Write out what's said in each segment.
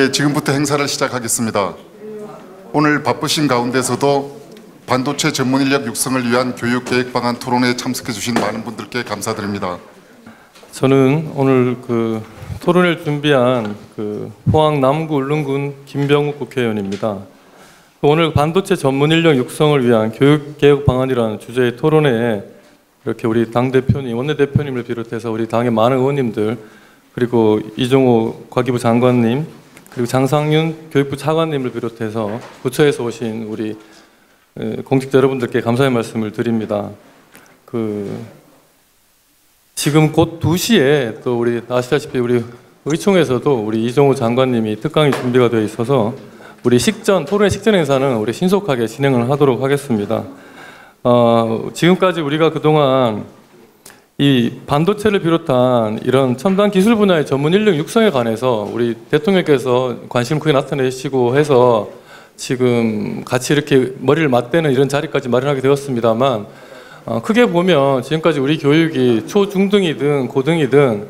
예, 지금부터 행사를 시작하겠습니다. 오늘 바쁘신 가운데서도 반도체 전문 인력 육성을 위한 교육 계획 방안 토론에 참석해 주신 많은 분들께 감사드립니다. 저는 오늘 토론을 준비한 포항 남구 울릉군 김병욱 국회의원입니다. 오늘 반도체 전문 인력 육성을 위한 교육 개혁 방안이라는 주제의 토론회에 이렇게 우리 당 대표님, 원내대표님을 비롯해서 우리 당의 많은 의원님들, 그리고 이종호 과기부 장관님, 그리고 장상윤 교육부 차관님을 비롯해서 부처에서 오신 우리 공직자 여러분들께 감사의 말씀을 드립니다. 지금 곧 2시에 또 우리 아시다시피 우리 의총에서도 우리 이종호 장관님이 특강이 준비가 되어 있어서 우리 토론회 식전 행사는 우리 신속하게 진행을 하도록 하겠습니다. 지금까지 우리가 그동안 이 반도체를 비롯한 이런 첨단 기술 분야의 전문 인력 육성에 관해서 우리 대통령께서 관심을 크게 나타내시고 해서 지금 같이 이렇게 머리를 맞대는 이런 자리까지 마련하게 되었습니다만, 크게 보면 지금까지 우리 교육이 초중등이든 고등이든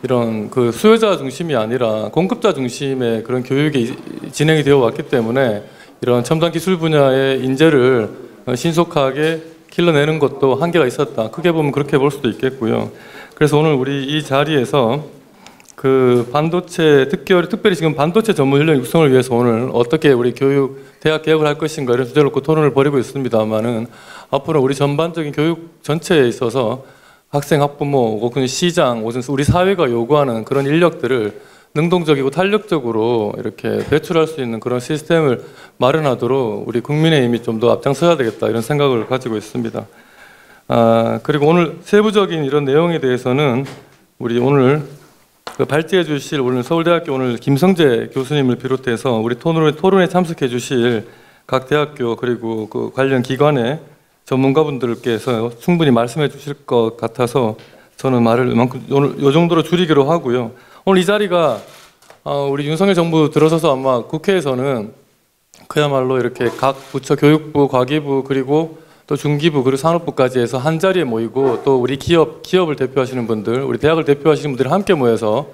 이런 수요자 중심이 아니라 공급자 중심의 그런 교육이 진행이 되어 왔기 때문에 이런 첨단 기술 분야의 인재를 신속하게 길러내는 것도 한계가 있었다. 크게 보면 그렇게 볼 수도 있겠고요. 그래서 오늘 우리 이 자리에서 반도체, 특별히 지금 반도체 전문 인력 육성을 위해서 오늘 어떻게 우리 대학 개혁을 할 것인가 이런 주제를 놓고 토론을 벌이고 있습니다만은, 앞으로 우리 전반적인 교육 전체에 있어서 학생, 학부모, 혹은 시장, 우리 사회가 요구하는 그런 인력들을 능동적이고 탄력적으로 이렇게 배출할 수 있는 그런 시스템을 마련하도록 우리 국민의힘이 좀 더 앞장서야 되겠다 이런 생각을 가지고 있습니다. 그리고 오늘 세부적인 이런 내용에 대해서는 우리 오늘 발제해 주실 오늘 서울대학교 오늘 김성재 교수님을 비롯해서 우리 토론에 참석해 주실 각 대학교 그리고 관련 기관의 전문가분들께서 충분히 말씀해 주실 것 같아서 저는 말을 오늘 이 정도로 줄이기로 하고요. 오늘 이 자리가 우리 윤석열 정부 들어서서 아마 국회에서는 그야말로 이렇게 각 부처 교육부, 과기부, 그리고 또 중기부, 그리고 산업부까지 해서 한 자리에 모이고, 또 우리 기업을 대표하시는 분들, 우리 대학을 대표하시는 분들이 함께 모여서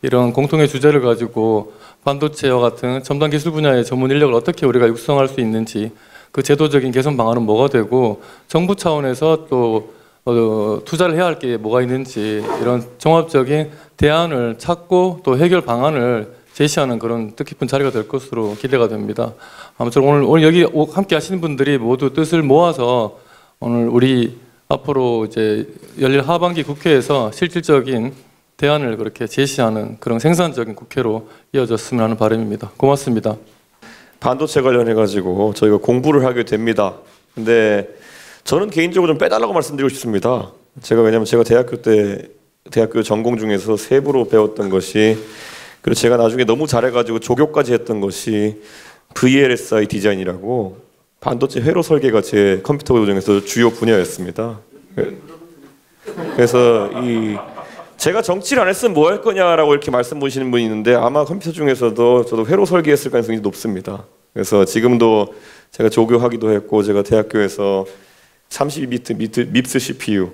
이런 공통의 주제를 가지고 반도체와 같은 첨단 기술 분야의 전문 인력을 어떻게 우리가 육성할 수 있는지, 그 제도적인 개선 방안은 뭐가 되고, 정부 차원에서 또 투자를 해야 할 게 뭐가 있는지, 이런 종합적인 대안을 찾고 또 해결 방안을 제시하는 그런 뜻깊은 자리가 될 것으로 기대가 됩니다. 아무쪼록 오늘 여기 함께 하시는 분들이 모두 뜻을 모아서 오늘 우리 앞으로 이제 열릴 하반기 국회에서 실질적인 대안을 그렇게 제시하는 그런 생산적인 국회로 이어졌으면 하는 바람입니다. 고맙습니다. 반도체 관련해 가지고 저희가 공부를 하게 됩니다. 근데 저는 개인적으로 좀 빼달라고 말씀드리고 싶습니다. 왜냐면 제가 대학교 전공 중에서 세부로 배웠던 것이, 그리고 제가 나중에 너무 잘해가지고 조교까지 했던 것이 VLSI 디자인이라고 반도체 회로 설계가 제 컴퓨터 고정에서 주요 분야였습니다. 그래서 제가 정치를 안 했으면 뭐 할 거냐라고 이렇게 말씀 보시는 분이 있는데, 아마 컴퓨터 중에서도 저도 회로 설계했을 가능성이 높습니다. 그래서 지금도 제가 조교하기도 했고, 제가 대학교에서 32비트 밉스 CPU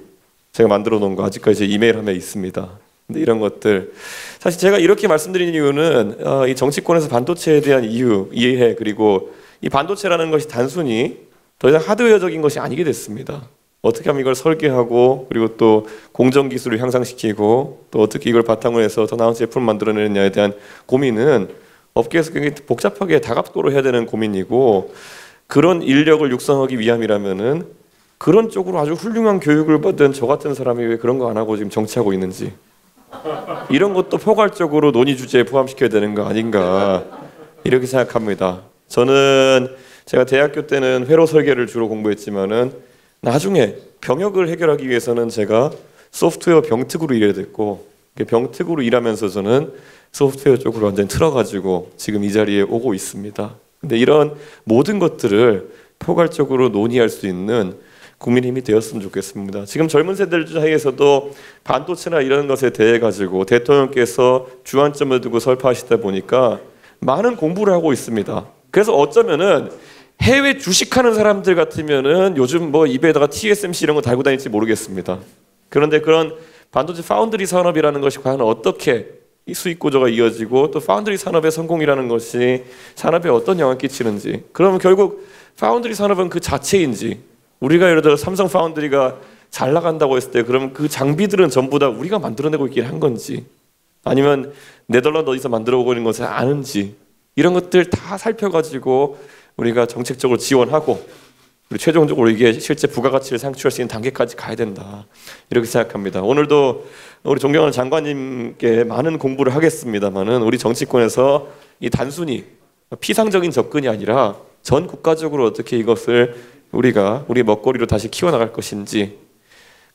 제가 만들어 놓은 거 아직까지 제 이메일함에 있습니다. 근데 이런 것들, 사실 제가 이렇게 말씀드리는 이유는 이 정치권에서 반도체에 대한 이해, 그리고 이 반도체라는 것이 단순히 더 이상 하드웨어적인 것이 아니게 됐습니다. 어떻게 하면 이걸 설계하고, 그리고 또 공정 기술을 향상시키고, 또 어떻게 이걸 바탕으로 해서 더 나은 제품을 만들어내느냐에 대한 고민은 업계에서 굉장히 복잡하게 다각도로 해야 되는 고민이고, 그런 인력을 육성하기 위함이라면은 그런 쪽으로 아주 훌륭한 교육을 받은 저 같은 사람이 왜 그런 거 안 하고 지금 정치하고 있는지, 이런 것도 포괄적으로 논의 주제에 포함시켜야 되는 거 아닌가 이렇게 생각합니다. 저는 제가 대학교 때는 회로 설계를 주로 공부했지만은 나중에 병역을 해결하기 위해서는 제가 소프트웨어 병특으로 일해야 됐고, 병특으로 일하면서 저는 소프트웨어 쪽으로 완전히 틀어가지고 지금 이 자리에 오고 있습니다. 근데 이런 모든 것들을 포괄적으로 논의할 수 있는 국민힘이 되었으면 좋겠습니다. 지금 젊은 세대들 사이에서도 반도체나 이런 것에 대해 가지고 대통령께서 주안점을 두고 설파하시다 보니까 많은 공부를 하고 있습니다. 그래서 어쩌면은 해외 주식하는 사람들 같으면은 요즘 뭐 입에다가 TSMC 이런 거 달고 다닐지 모르겠습니다. 그런데 그런 반도체 파운드리 산업이라는 것이 과연 어떻게 이 수익 구조가 이어지고 또 파운드리 산업의 성공이라는 것이 산업에 어떤 영향을 끼치는지, 그러면 결국 파운드리 산업은 그 자체인지, 우리가 예를 들어 삼성 파운드리가 잘 나간다고 했을 때 그러면 그 장비들은 전부 다 우리가 만들어내고 있긴 한 건지, 아니면 네덜란드 어디서 만들어 오고 있는 것을 아는지, 이런 것들 다 살펴가지고 우리가 정책적으로 지원하고 그리고 최종적으로 이게 실제 부가가치를 창출할 수 있는 단계까지 가야 된다, 이렇게 생각합니다. 오늘도 우리 존경하는 장관님께 많은 공부를 하겠습니다만은, 우리 정치권에서 이 단순히 피상적인 접근이 아니라 전 국가적으로 어떻게 이것을 우리가 우리 먹거리로 다시 키워나갈 것인지,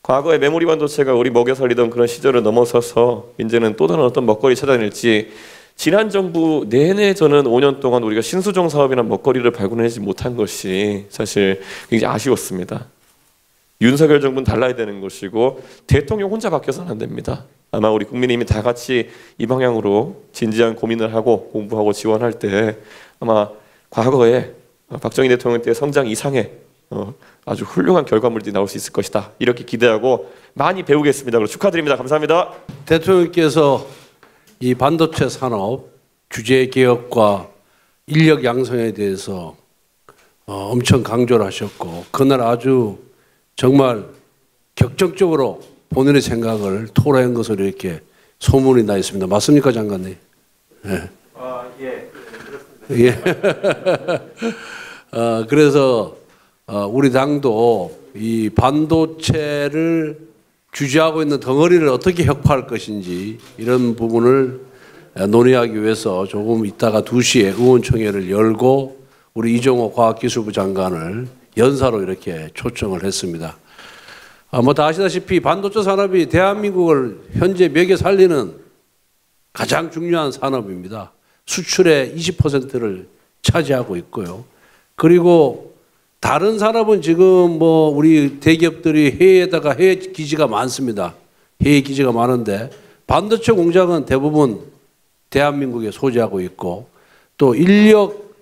과거에 메모리 반도체가 우리 먹여 살리던 그런 시절을 넘어서서 이제는 또 다른 어떤 먹거리 찾아낼지, 지난 정부 내내 저는 5년 동안 우리가 신수종 사업이나 먹거리를 발굴해내지 못한 것이 사실 굉장히 아쉬웠습니다. 윤석열 정부는 달라야 되는 것이고 대통령 혼자 바뀌어서는 안 됩니다. 아마 우리 국민의힘이 다 같이 이 방향으로 진지한 고민을 하고 공부하고 지원할 때 아마 과거에 박정희 대통령 때 성장 이상의 아주 훌륭한 결과물들이 나올 수 있을 것이다, 이렇게 기대하고 많이 배우겠습니다. 그리고 축하드립니다. 감사합니다. 대통령께서 이 반도체 산업 규제 개혁과 인력 양성에 대해서 엄청 강조를 하셨고, 그날 아주 정말 격정적으로 본인의 생각을 토로한 것으로 이렇게 소문이 나 있습니다. 맞습니까, 장관님? 예. 예. 그래서 우리 당도 이 반도체를 규제하고 있는 덩어리를 어떻게 혁파할 것인지 이런 부분을 논의하기 위해서 조금 이따가 2시에 의원총회를 열고 우리 이종호 과학기술부 장관을 연사로 이렇게 초청을 했습니다. 뭐 다 아시다시피 반도체 산업이 대한민국을 현재 먹여 살리는 가장 중요한 산업입니다. 수출의 20%를 차지하고 있고요. 그리고 다른 산업은 지금 뭐 우리 대기업들이 해외에다가 해외 기지가 많습니다. 해외 기지가 많은데 반도체 공장은 대부분 대한민국에 소재하고 있고, 또 인력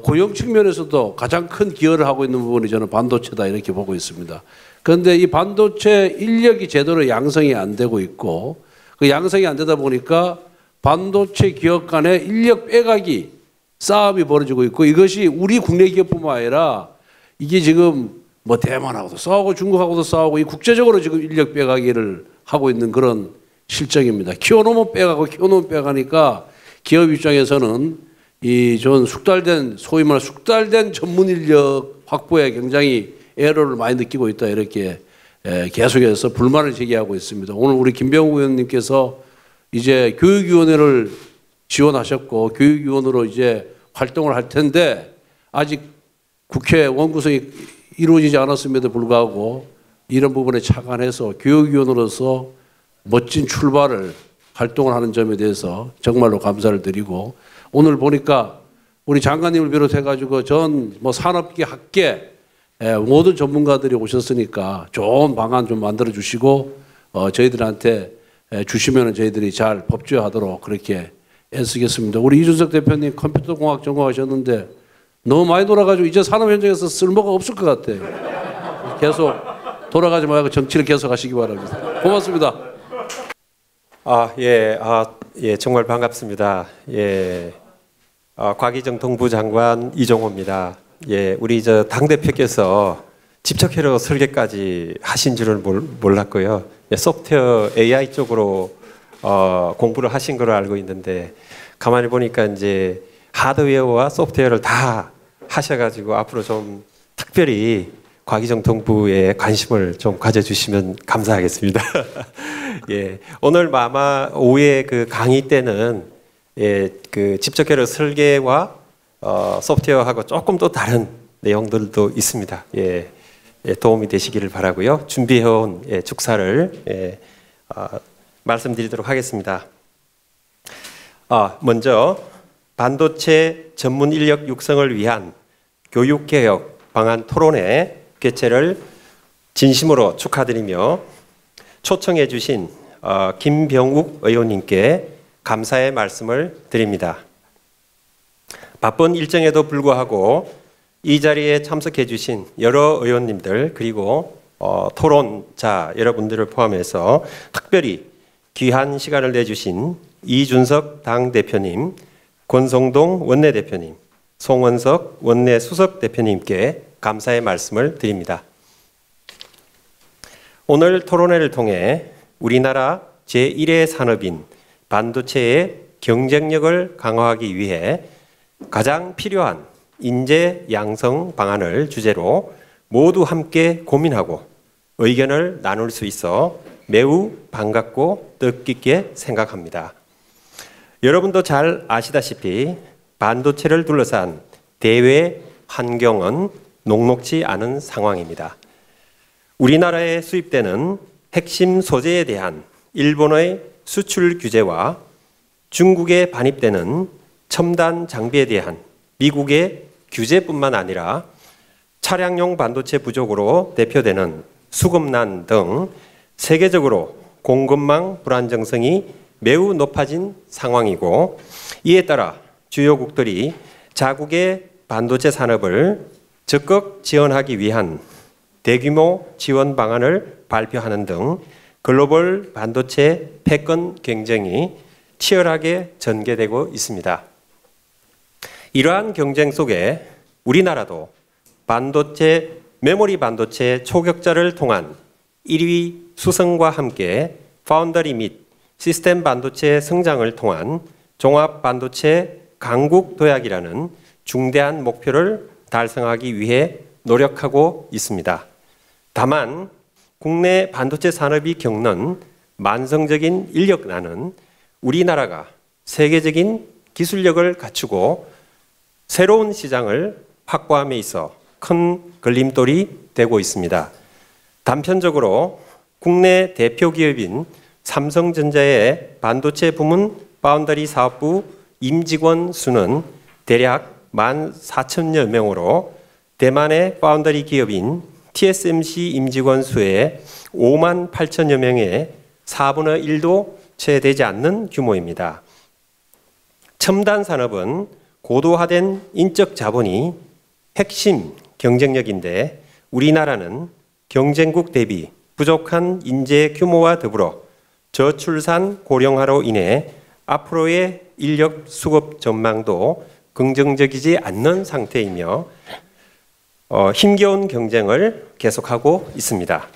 고용 측면에서도 가장 큰 기여를 하고 있는 부분이 저는 반도체다, 이렇게 보고 있습니다. 그런데 이 반도체 인력이 제대로 양성이 안 되고 있고, 그 양성이 안 되다 보니까 반도체 기업 간의 인력 빼가기 싸움이 벌어지고 있고, 이것이 우리 국내 기업뿐만 아니라 이게 지금 뭐 대만하고도 싸우고 중국하고도 싸우고 이 국제적으로 지금 인력 빼가기를 하고 있는 그런 실정입니다. 키워놓으면 빼가고 키워놓으면 빼가니까 기업 입장에서는 이 전 숙달된, 소위 말해 숙달된 전문 인력 확보에 굉장히 애로를 많이 느끼고 있다, 이렇게 계속해서 불만을 제기하고 있습니다. 오늘 우리 김병욱 의원님께서 이제 교육위원회를 지원하셨고 교육위원으로 이제 활동을 할 텐데 아직 국회 원구성이 이루어지지 않았음에도 불구하고 이런 부분에 착안해서 교육위원으로서 멋진 출발을 활동을 하는 점에 대해서 정말로 감사를 드리고, 오늘 보니까 우리 장관님을 비롯해가지고 전 뭐 산업계 학계 모든 전문가들이 오셨으니까 좋은 방안 좀 만들어 주시고 저희들한테 주시면 저희들이 잘 법제화하도록 그렇게 애쓰겠습니다. 우리 이준석 대표님 컴퓨터공학 전공하셨는데 너무 많이 돌아가지고 이제 산업 현장에서 쓸모가 없을 것 같아요. 계속 돌아가지 말고 정치를 계속 하시기 바랍니다. 고맙습니다. 예, 정말 반갑습니다. 예, 곽의정 동부 장관 이종호입니다. 예, 우리 저 당대표께서 집적회로 설계까지 하신 줄은 몰랐고요. 예, 소프트웨어 AI 쪽으로 공부를 하신 걸로 알고 있는데, 가만히 보니까 이제 하드웨어와 소프트웨어를 다 하셔가지고 앞으로 좀 특별히 곽의정 동부에 관심을 좀 가져주시면 감사하겠습니다. 예, 오늘 아마 오후에 그 강의 때는 예, 그 집적회로 설계와 소프트웨어하고 조금 또 다른 내용들도 있습니다. 예, 예, 도움이 되시기를 바라고요. 준비해온 예, 축사를 말씀드리도록 하겠습니다. 먼저 반도체 전문 인력 육성을 위한 교육개혁 방안 토론회 개최를 진심으로 축하드리며 초청해 주신 김병욱 의원님께 감사의 말씀을 드립니다. 바쁜 일정에도 불구하고 이 자리에 참석해 주신 여러 의원님들 그리고 토론자 여러분들을 포함해서 특별히 귀한 시간을 내주신 이준석 당대표님, 권성동 원내대표님, 송원석 원내수석 대표님께 감사의 말씀을 드립니다. 오늘 토론회를 통해 우리나라 제1의 산업인 반도체의 경쟁력을 강화하기 위해 가장 필요한 인재 양성 방안을 주제로 모두 함께 고민하고 의견을 나눌 수 있어 매우 반갑고 뜻깊게 생각합니다. 여러분도 잘 아시다시피 반도체를 둘러싼 대외 환경은 녹록지 않은 상황입니다. 우리나라에 수입되는 핵심 소재에 대한 일본의 수출 규제와 중국에 반입되는 첨단 장비에 대한 미국의 규제뿐만 아니라 차량용 반도체 부족으로 대표되는 수급난 등 세계적으로 공급망 불안정성이 매우 높아진 상황이고, 이에 따라 주요국들이 자국의 반도체 산업을 적극 지원하기 위한 대규모 지원 방안을 발표하는 등 글로벌 반도체 패권 경쟁이 치열하게 전개되고 있습니다. 이러한 경쟁 속에 우리나라도 메모리 반도체 초격자를 통한 1위 수성과 함께 파운더리 및 시스템 반도체 성장을 통한 종합 반도체 강국 도약이라는 중대한 목표를 달성하기 위해 노력하고 있습니다. 다만 국내 반도체 산업이 겪는 만성적인 인력난은 우리나라가 세계적인 기술력을 갖추고 새로운 시장을 확보함에 있어 큰 걸림돌이 되고 있습니다. 단편적으로 국내 대표 기업인 삼성전자의 반도체 부문 파운더리 사업부 임직원 수는 대략 14,000여 명으로 대만의 파운더리 기업인 TSMC 임직원 수의 58,000여 명의 4분의 1도 채 되지 않는 규모입니다. 첨단 산업은 고도화된 인적 자본이 핵심 경쟁력인데 우리나라는 경쟁국 대비 부족한 인재 규모와 더불어 저출산 고령화로 인해 앞으로의 인력 수급 전망도 긍정적이지 않는 상태이며 힘겨운 경쟁을 계속하고 있습니다.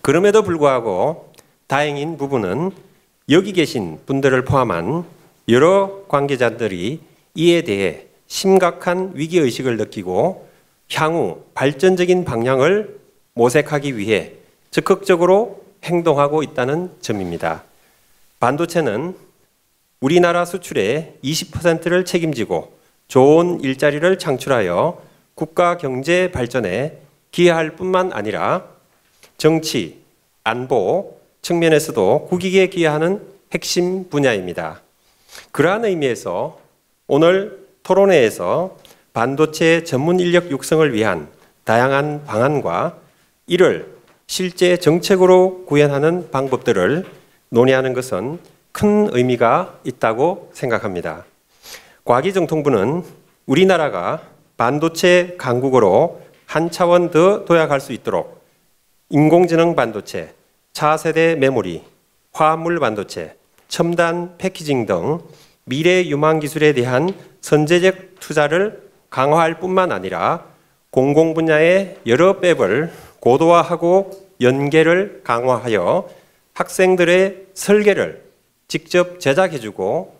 그럼에도 불구하고 다행인 부분은 여기 계신 분들을 포함한 여러 관계자들이 이에 대해 심각한 위기의식을 느끼고 향후 발전적인 방향을 모색하기 위해 적극적으로 행동하고 있다는 점입니다. 반도체는 우리나라 수출의 20%를 책임지고 좋은 일자리를 창출하여 국가 경제 발전에 기여할 뿐만 아니라 정치, 안보 측면에서도 국익에 기여하는 핵심 분야입니다. 그러한 의미에서 오늘 토론회에서 반도체 전문 인력 육성을 위한 다양한 방안과 이를 실제 정책으로 구현하는 방법들을 논의하는 것은 큰 의미가 있다고 생각합니다. 과기정통부는 우리나라가 반도체 강국으로 한 차원 더 도약할 수 있도록 인공지능 반도체, 차세대 메모리, 화합물 반도체, 첨단 패키징 등 미래 유망 기술에 대한 선제적 투자를 강화할 뿐만 아니라 공공 분야의 여러 팹을 고도화하고 연계를 강화하여 학생들의 설계를 직접 제작해주고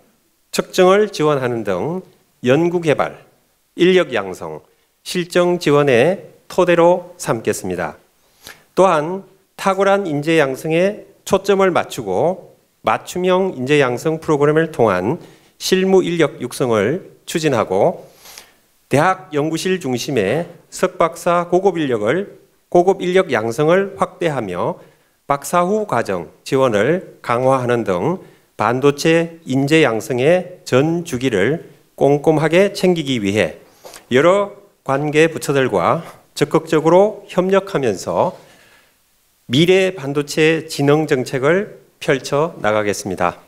측정을 지원하는 등 연구개발, 인력 양성, 실정 지원의 토대로 삼겠습니다. 또한 탁월한 인재 양성에 초점을 맞추고 맞춤형 인재 양성 프로그램을 통한 실무 인력 육성을 추진하고 대학 연구실 중심의 석박사 고급 인력 양성을 확대하며 박사 후 과정 지원을 강화하는 등 반도체 인재 양성의 전 주기를 꼼꼼하게 챙기기 위해 여러 관계 부처들과 적극적으로 협력하면서 미래 반도체 진흥 정책을 펼쳐 나가겠습니다.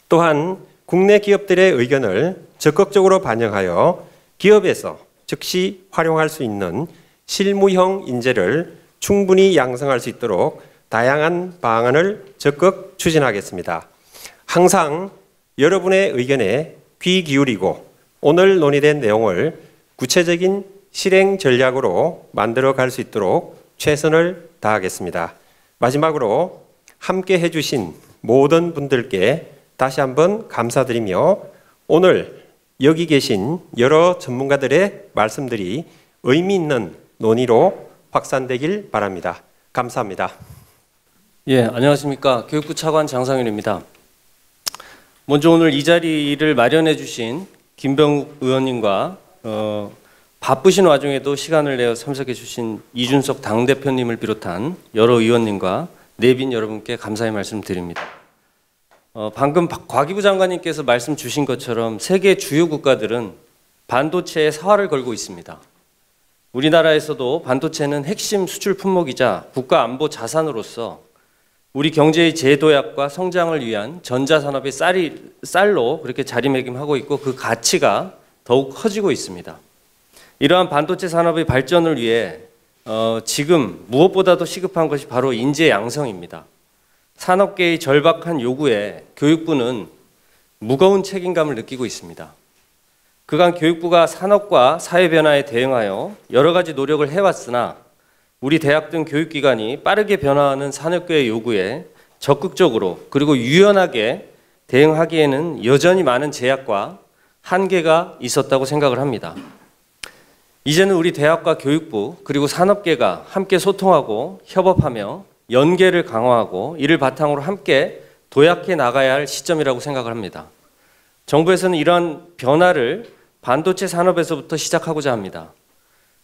또한 국내 기업들의 의견을 적극적으로 반영하여 기업에서 즉시 활용할 수 있는 실무형 인재를 충분히 양성할 수 있도록 다양한 방안을 적극 추진하겠습니다. 항상 여러분의 의견에 귀 기울이고 오늘 논의된 내용을 구체적인 실행 전략으로 만들어 갈 수 있도록 최선을 다하겠습니다. 마지막으로 함께 해주신 모든 분들께 다시 한번 감사드리며 오늘 여기 계신 여러 전문가들의 말씀들이 의미 있는 논의로 확산되길 바랍니다. 감사합니다. 예, 안녕하십니까. 교육부 차관 장상윤입니다. 먼저 오늘 이 자리를 마련해 주신 김병욱 의원님과 바쁘신 와중에도 시간을 내어 참석해 주신 이준석 당대표님을 비롯한 여러 의원님과 내빈 여러분께 감사의 말씀 드립니다. 방금 과기부 장관님께서 말씀 주신 것처럼 세계 주요 국가들은 반도체에 사활을 걸고 있습니다. 우리나라에서도 반도체는 핵심 수출 품목이자 국가 안보 자산으로서 우리 경제의 재도약과 성장을 위한 전자산업의 쌀로 그렇게 자리매김하고 있고 그 가치가 더욱 커지고 있습니다. 이러한 반도체 산업의 발전을 위해 지금 무엇보다도 시급한 것이 바로 인재 양성입니다. 산업계의 절박한 요구에 교육부는 무거운 책임감을 느끼고 있습니다. 그간 교육부가 산업과 사회 변화에 대응하여 여러 가지 노력을 해왔으나 우리 대학 등 교육기관이 빠르게 변화하는 산업계의 요구에 적극적으로 그리고 유연하게 대응하기에는 여전히 많은 제약과 한계가 있었다고 생각을 합니다. 이제는 우리 대학과 교육부 그리고 산업계가 함께 소통하고 협업하며 연계를 강화하고 이를 바탕으로 함께 도약해 나가야 할 시점이라고 생각을 합니다. 정부에서는 이러한 변화를 반도체 산업에서부터 시작하고자 합니다.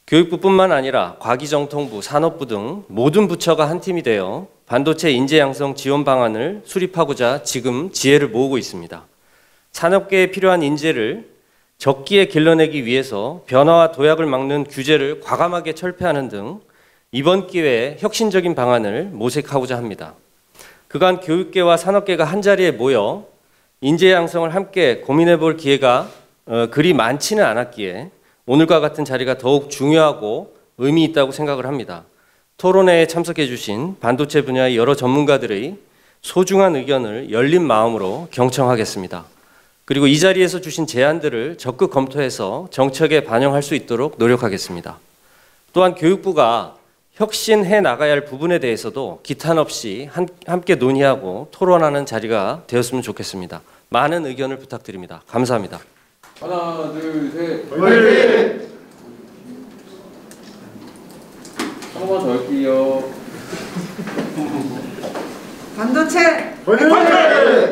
교육부뿐만 아니라 과기정통부, 산업부 등 모든 부처가 한 팀이 되어 반도체 인재 양성 지원 방안을 수립하고자 지금 지혜를 모으고 있습니다. 산업계에 필요한 인재를 적기에 길러내기 위해서 변화와 도약을 막는 규제를 과감하게 철폐하는 등 이번 기회에 혁신적인 방안을 모색하고자 합니다. 그간 교육계와 산업계가 한자리에 모여 인재 양성을 함께 고민해 볼 기회가 그리 많지는 않았기에 오늘과 같은 자리가 더욱 중요하고 의미 있다고 생각을 합니다. 토론회에 참석해 주신 반도체 분야의 여러 전문가들의 소중한 의견을 열린 마음으로 경청하겠습니다. 그리고 이 자리에서 주신 제안들을 적극 검토해서 정책에 반영할 수 있도록 노력하겠습니다. 또한 교육부가 혁신해 나가야 할 부분에 대해서도 기탄 없이 함께 논의하고 토론하는 자리가 되었으면 좋겠습니다. 많은 의견을 부탁드립니다. 감사합니다. 하나, 둘, 셋. 화이팅! 한 번 더 할게요. 반도체 화이팅!